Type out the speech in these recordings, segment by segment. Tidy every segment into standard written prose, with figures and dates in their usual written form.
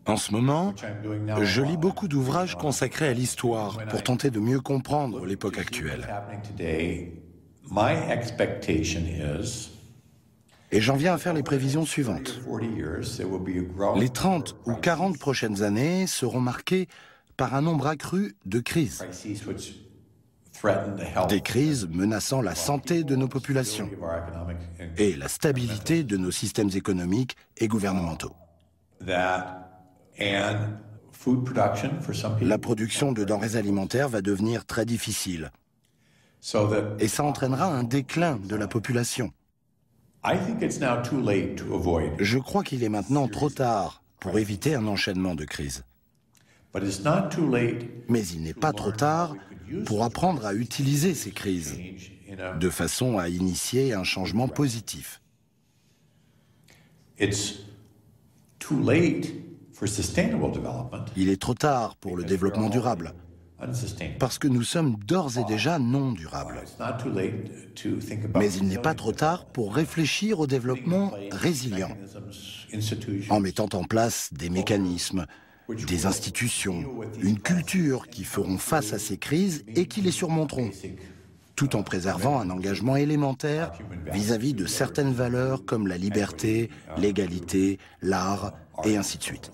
En ce moment, je lis beaucoup d'ouvrages consacrés à l'histoire pour tenter de mieux comprendre l'époque actuelle. Et j'en viens à faire les prévisions suivantes. Les 30 ou 40 prochaines années seront marquées par un nombre accru de crises. Des crises menaçant la santé de nos populations et la stabilité de nos systèmes économiques et gouvernementaux. La production de denrées alimentaires va devenir très difficile et ça entraînera un déclin de la population. Je crois qu'il est maintenant trop tard pour éviter un enchaînement de crises. Mais il n'est pas trop tard pour apprendre à utiliser ces crises de façon à initier un changement positif. Il est trop tard pour le développement durable, parce que nous sommes d'ores et déjà non durables. Mais il n'est pas trop tard pour réfléchir au développement résilient, en mettant en place des mécanismes, des institutions, une culture qui feront face à ces crises et qui les surmonteront, tout en préservant un engagement élémentaire vis-à-vis de certaines valeurs comme la liberté, l'égalité, l'art et ainsi de suite.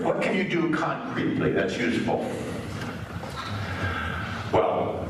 What can you do concretely that's useful? Well,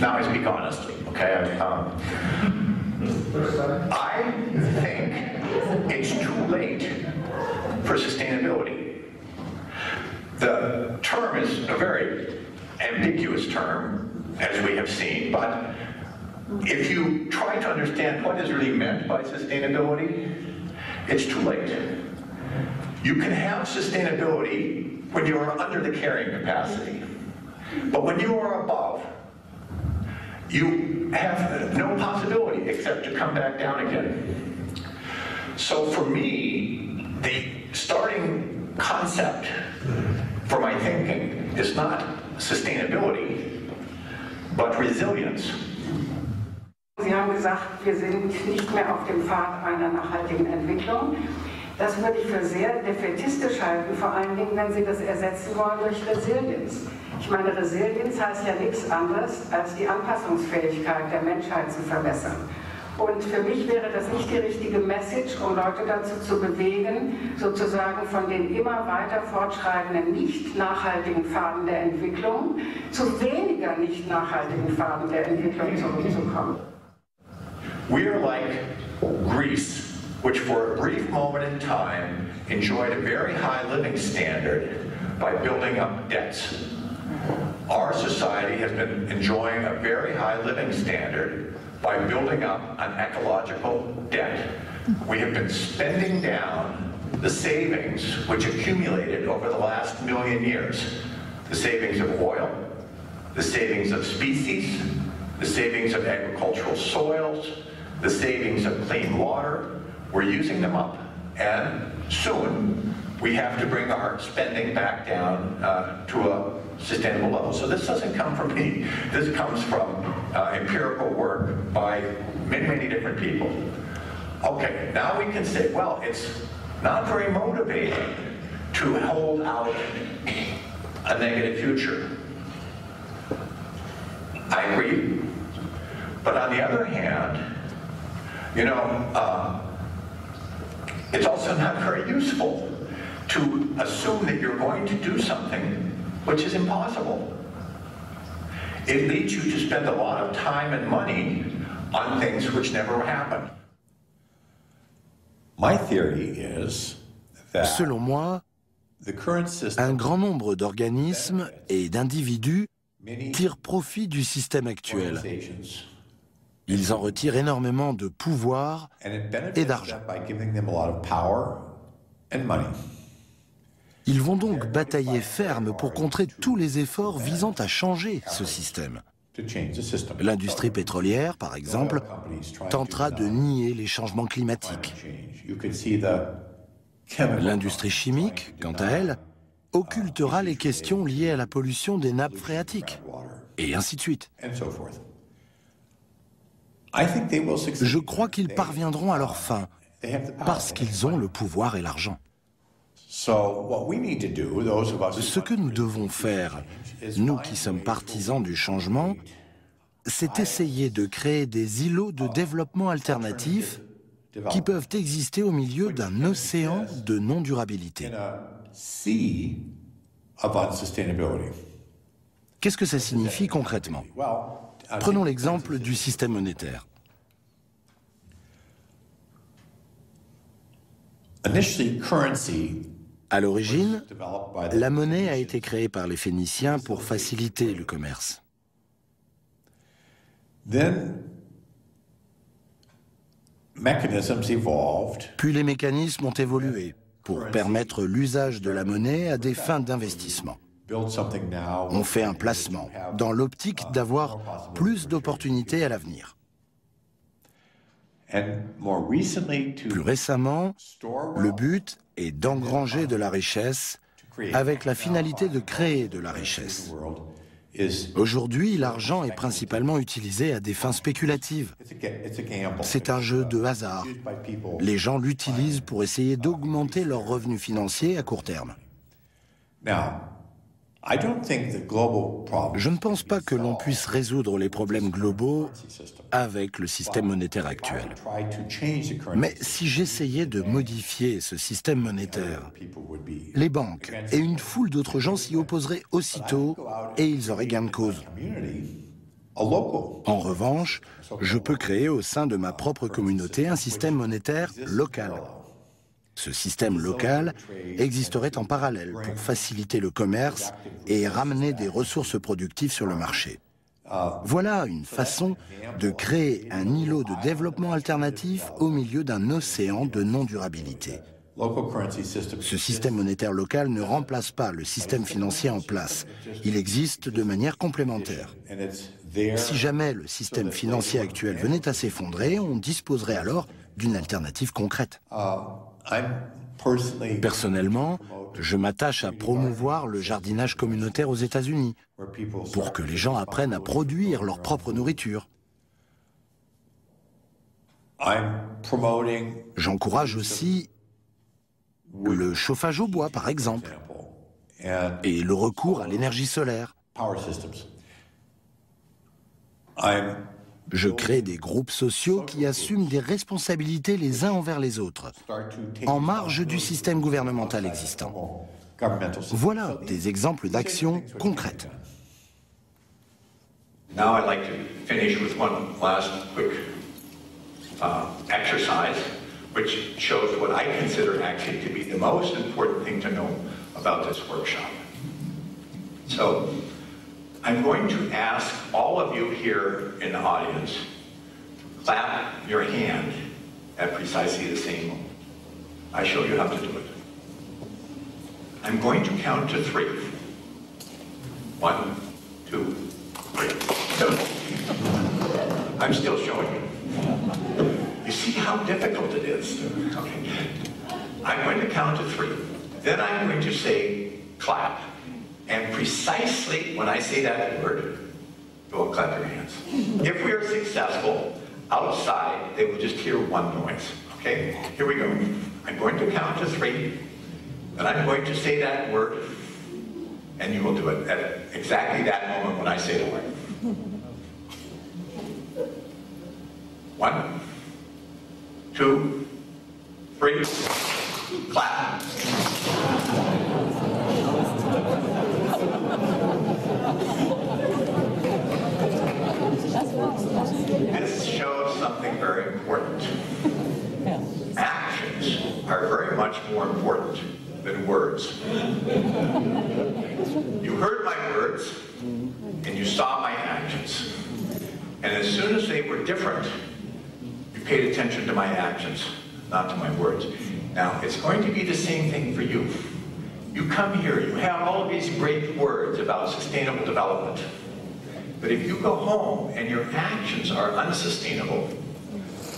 now I speak honestly, okay? I think it's too late for sustainability. The term is a very ambiguous term, as we have seen, but if you try to understand what is really meant by sustainability, it's too late. You can have sustainability when you are under the carrying capacity. But when you are above, you have no possibility except to come back down again. So for me, the starting concept for my thinking is not sustainability, but resilience. Sie haben gesagt, wir sind nicht mehr auf dem Pfad einer nachhaltigen Entwicklung. Das würde ich für sehr defätistisch halten, vor allen Dingen, wenn Sie das ersetzen wollen durch Resilienz. Ich meine, Resilienz heißt ja nichts anderes, als die Anpassungsfähigkeit der Menschheit zu verbessern. Und für mich wäre das nicht die richtige Message, um Leute dazu zu bewegen, sozusagen von den immer weiter fortschreitenden nicht nachhaltigen Pfaden der Entwicklung zu weniger nicht nachhaltigen Pfaden der Entwicklung zurückzukommen. We are like Greece, which for a brief moment in time enjoyed a very high living standard by building up debts. Our society has been enjoying a very high living standard by building up an ecological debt. We have been spending down the savings which accumulated over the last million years. The savings of oil, the savings of species, the savings of agricultural soils, the savings of clean water. We're using them up, and soon we have to bring our spending back down to a sustainable level. So this doesn't come from me. This comes from empirical work by many, many different people. Okay, now we can say, well, it's not very motivating to hold out a negative future. I agree. But on the other hand, you know, it's also not very useful to assume that you're going to do something which is impossible. It leads you to spend a lot of time and money on things which never happen. Selon moi, un grand nombre d'organismes et d'individus tirent profit du système actuel. Ils en retirent énormément de pouvoir et d'argent. Ils vont donc batailler ferme pour contrer tous les efforts visant à changer ce système. L'industrie pétrolière, par exemple, tentera de nier les changements climatiques. L'industrie chimique, quant à elle, occultera les questions liées à la pollution des nappes phréatiques, et ainsi de suite. Je crois qu'ils parviendront à leur fin, parce qu'ils ont le pouvoir et l'argent. Ce que nous devons faire, nous qui sommes partisans du changement, c'est essayer de créer des îlots de développement alternatifs qui peuvent exister au milieu d'un océan de non-durabilité. Qu'est-ce que ça signifie concrètement? Prenons l'exemple du système monétaire. À l'origine, la monnaie a été créée par les Phéniciens pour faciliter le commerce. Puis les mécanismes ont évolué pour permettre l'usage de la monnaie à des fins d'investissement. On fait un placement dans l'optique d'avoir plus d'opportunités à l'avenir. Plus récemment, le but est d'engranger de la richesse avec la finalité de créer de la richesse. Aujourd'hui, l'argent est principalement utilisé à des fins spéculatives. C'est un jeu de hasard. Les gens l'utilisent pour essayer d'augmenter leurs revenus financiers à court terme. Je ne pense pas que l'on puisse résoudre les problèmes globaux avec le système monétaire actuel. Mais si j'essayais de modifier ce système monétaire, les banques et une foule d'autres gens s'y opposeraient aussitôt et ils auraient gain de cause. En revanche, je peux créer au sein de ma propre communauté un système monétaire local. Ce système local existerait en parallèle pour faciliter le commerce et ramener des ressources productives sur le marché. Voilà une façon de créer un îlot de développement alternatif au milieu d'un océan de non-durabilité. Ce système monétaire local ne remplace pas le système financier en place. Il existe de manière complémentaire. Si jamais le système financier actuel venait à s'effondrer, on disposerait alors d'une alternative concrète. Personnellement, je m'attache à promouvoir le jardinage communautaire aux États-Unis pour que les gens apprennent à produire leur propre nourriture. J'encourage aussi le chauffage au bois, par exemple, et le recours à l'énergie solaire. Je crée des groupes sociaux qui assument des responsabilités les uns envers les autres, en marge du système gouvernemental existant. Voilà des exemples d'actions concrètes. Now I'd like to finish with one last quick exercise, which shows what I consider actually to be the most important thing to know about this workshop. So, I'm going to ask all of you here in the audience to clap your hand at precisely the same moment. I show you how to do it. I'm going to count to 3. 1, 2, 3. I'm still showing you. You see how difficult it is? Okay. I'm going to count to 3. Then I'm going to say clap. And precisely when I say that word, you will clap your hands. If we are successful, outside, they will just hear one noise. Okay? Here we go. I'm going to count to 3. Then I'm going to say that word, and you will do it at exactly that moment when I say the word. 1, 2, 3, clap. This shows something very important. Actions are very much more important than words. You heard my words. and you saw my actions. And as soon as they were different, you paid attention to my actions, not to my words. Now, it's going to be the same thing for you. You come here, you have all of these great words about sustainable development. But if you go home and your actions are unsustainable,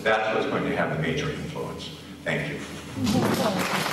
that's what's going to have a major influence. Thank you.